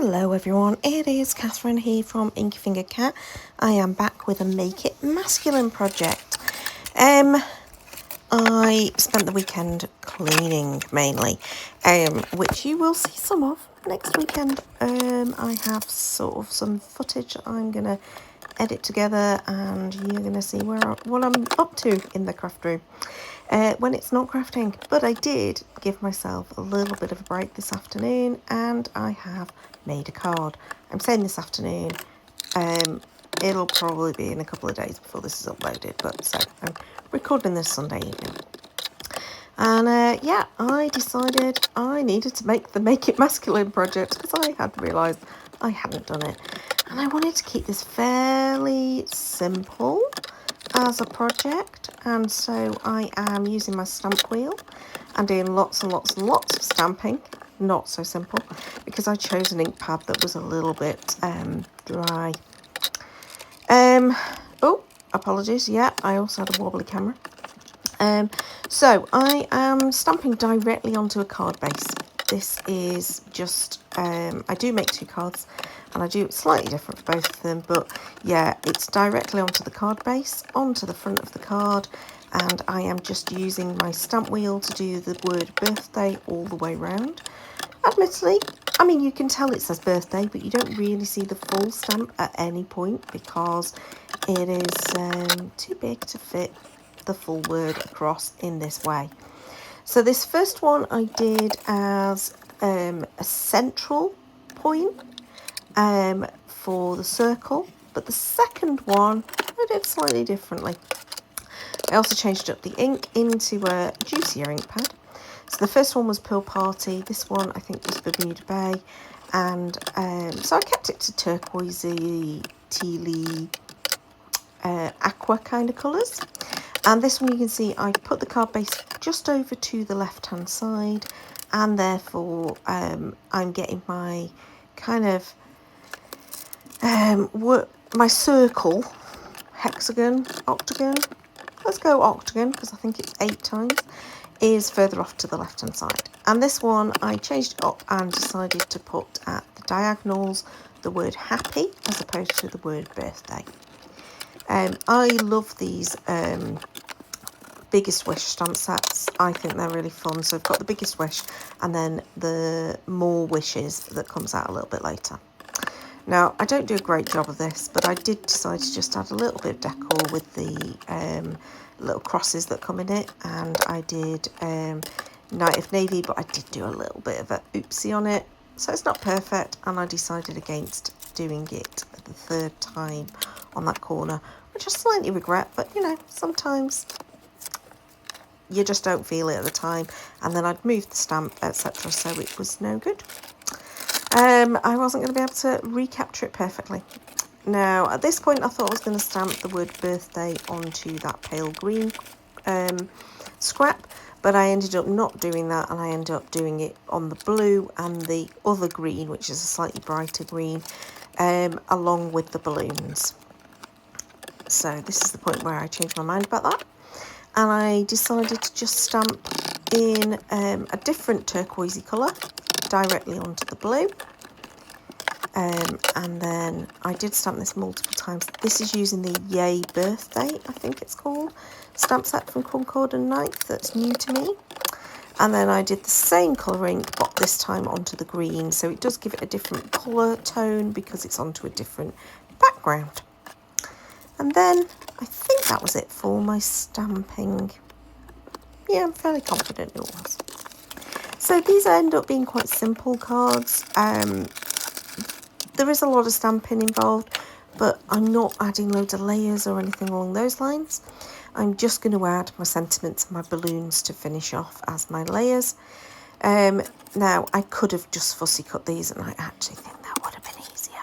Hello everyone, it is Catherine here from Inky Finger Cat. I am back with a Make It Masculine project. I spent the weekend cleaning mainly, which you will see some of next weekend. I have sort of some footage I'm going to edit together and you're going to see what I'm up to in the craft room when it's not crafting. But I did give myself a little bit of a break this afternoon and I have made a card. I'm saying this afternoon, it'll probably be in a couple of days before this is uploaded, but so I'm recording this Sunday evening. And yeah, I decided I needed to make the Make It Masculine project because I had realised I hadn't done it. And I wanted to keep this fairly simple as a project. And so I am using my stamp wheel and doing lots and lots and lots of stamping. Not so simple because I chose an ink pad that was a little bit dry. Oh, apologies. Yeah, I also had a wobbly camera. So I am stamping directly onto a card base. This is just, I do make two cards and I do it slightly different for both of them, but yeah, it's directly onto the card base, onto the front of the card, and I am just using my stamp wheel to do the word birthday all the way round. Admittedly, I mean, you can tell it says birthday, but you don't really see the full stamp at any point because it is too big to fit the full word across in this way. So this first one I did as a central point for the circle, but the second one I did slightly differently. I also changed up the ink into a juicier ink pad. So the first one was Pearl Party, this one I think was Bermuda Bay, and so I kept it to turquoisey, tealy, aqua kind of colours. And this one you can see I put the card base just over to the left hand side, and therefore I'm getting my kind of my circle, hexagon, octagon, let's go octagon because I think it's 8 times, is further off to the left hand side. And this one I changed it up and decided to put at the diagonals the word happy as opposed to the word birthday. I love these Biggest Wish stamp sets. I think they're really fun. So I've got the Biggest Wish and then the More Wishes that comes out a little bit later. Now, I don't do a great job of this, but I did decide to just add a little bit of decor with the little crosses that come in it. And I did Night of Navy, but I did do a little bit of a oopsie on it. So it's not perfect, and I decided against doing it the third time on that corner, which I slightly regret, but you know, sometimes you just don't feel it at the time. And then I'd moved the stamp, etc., so it was no good. I wasn't going to be able to recapture it perfectly. Now, at this point, I thought I was going to stamp the word birthday onto that pale green scrap, but I ended up not doing that, and I ended up doing it on the blue and the other green, which is a slightly brighter green, along with the balloons. So this is the point where I changed my mind about that, and I decided to just stamp in a different turquoisey colour directly onto the blue. And then I did stamp this multiple times. This is using the Yay Birthday, I think it's called, stamp set from Concord and Ninth. That's new to me. And then I did the same colour ink, but this time onto the green. So it does give it a different colour tone because it's onto a different background. And then I think that was it for my stamping. Yeah, I'm fairly confident it was. So these end up being quite simple cards. There is a lot of stamping involved, but I'm not adding loads of layers or anything along those lines. I'm just going to add my sentiments and my balloons to finish off as my layers. Now, I could have just fussy cut these, and I actually think that would have been easier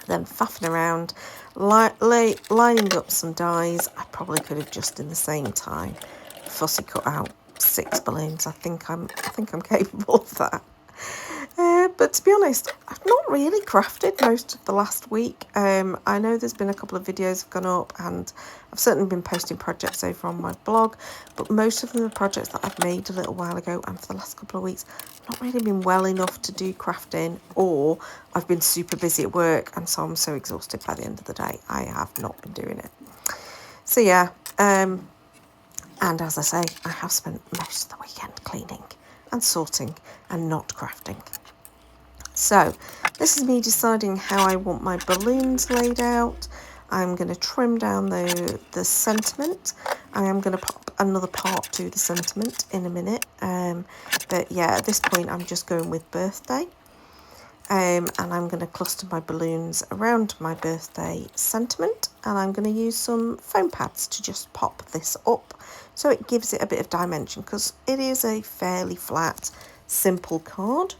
than faffing around, lining up some dies. I probably could have just in the same time fussy cut out 6 balloons. I think I'm capable of that. But to be honest, I've not really crafted most of the last week. I know there's been a couple of videos have gone up, and I've certainly been posting projects over on my blog, but most of them are projects that I've made a little while ago, and for the last couple of weeks I've not really been well enough to do crafting, or I've been super busy at work, and so I'm so exhausted by the end of the day I have not been doing it. So yeah, and as I say, I have spent most of the weekend cleaning and sorting and not crafting. So this is me deciding how I want my balloons laid out. I'm going to trim down the sentiment. I am going to pop another part to the sentiment in a minute. But yeah, at this point I'm just going with birthday. And I'm going to cluster my balloons around my birthday sentiment, and I'm going to use some foam pads to just pop this up so it gives it a bit of dimension, because it is a fairly flat, simple card.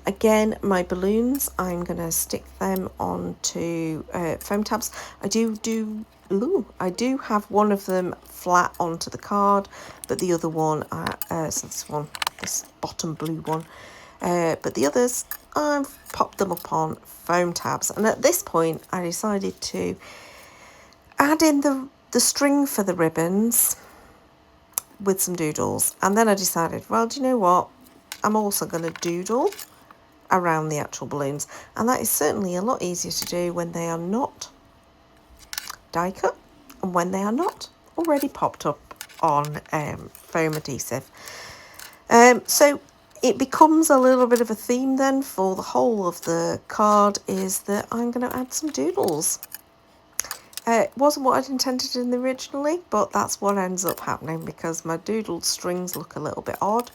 Again, my balloons, I'm going to stick them onto foam tabs. I do have one of them flat onto the card, but the other one, so this bottom blue one, but the others, I've popped them up on foam tabs. And at this point, I decided to add in the string for the ribbons with some doodles. And then I decided, well, do you know what? I'm also going to doodle around the actual balloons. And that is certainly a lot easier to do when they are not die cut and when they are not already popped up on foam adhesive. So it becomes a little bit of a theme then for the whole of the card, is that I'm going to add some doodles. It wasn't what I'd intended in originally, but that's what ends up happening because my doodled strings look a little bit odd.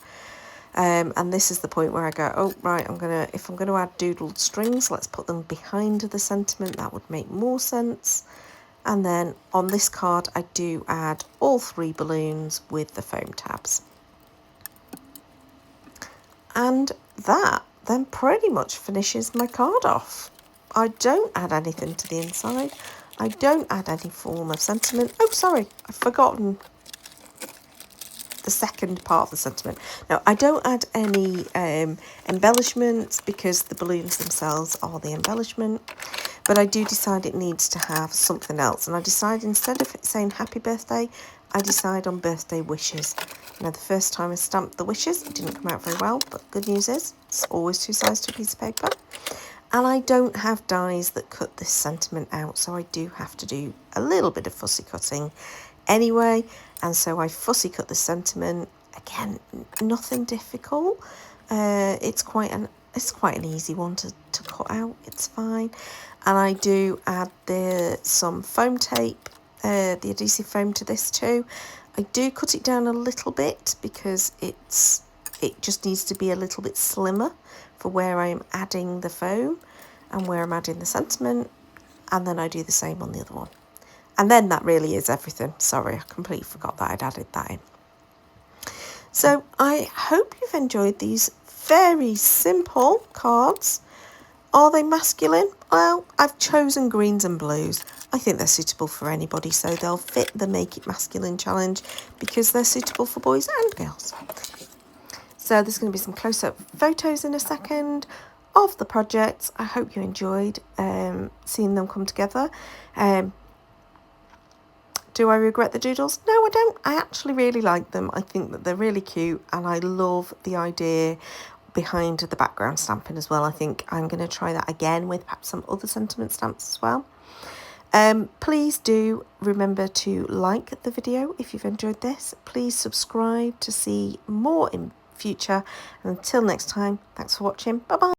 And this is the point where I go, oh right, if I'm gonna add doodled strings, let's put them behind the sentiment. That would make more sense. And then on this card, I do add all 3 balloons with the foam tabs. And that then pretty much finishes my card off. I don't add anything to the inside. I don't add any form of sentiment. Oh, sorry, I've forgotten the second part of the sentiment. Now, I don't add any embellishments because the balloons themselves are the embellishment, but I do decide it needs to have something else. And I decide, instead of saying happy birthday, I decide on birthday wishes. Now, the first time I stamped the wishes, it didn't come out very well, but good news is it's always 2 sides to a piece of paper. And I don't have dies that cut this sentiment out, so I do have to do a little bit of fussy cutting anyway. And so I fussy cut the sentiment. Again, nothing difficult. It's quite an easy one to cut out. It's fine. And I do add some foam tape, the adhesive foam, to this too. I do cut it down a little bit because it just needs to be a little bit slimmer for where I'm adding the foam and where I'm adding the sentiment, and then I do the same on the other one. And then that really is everything. Sorry, I completely forgot that I'd added that in. So I hope you've enjoyed these very simple cards. Are they masculine? Well, I've chosen greens and blues. I think they're suitable for anybody, so they'll fit the Make It Masculine challenge because they're suitable for boys and girls. So there's going to be some close-up photos in a second of the projects. I hope you enjoyed seeing them come together. Do I regret the doodles? No, I don't. I actually really like them. I think that they're really cute, and I love the idea behind the background stamping as well. I think I'm going to try that again with perhaps some other sentiment stamps as well. Please do remember to like the video if you've enjoyed this. Please subscribe to see more in future. And until next time, thanks for watching. Bye bye.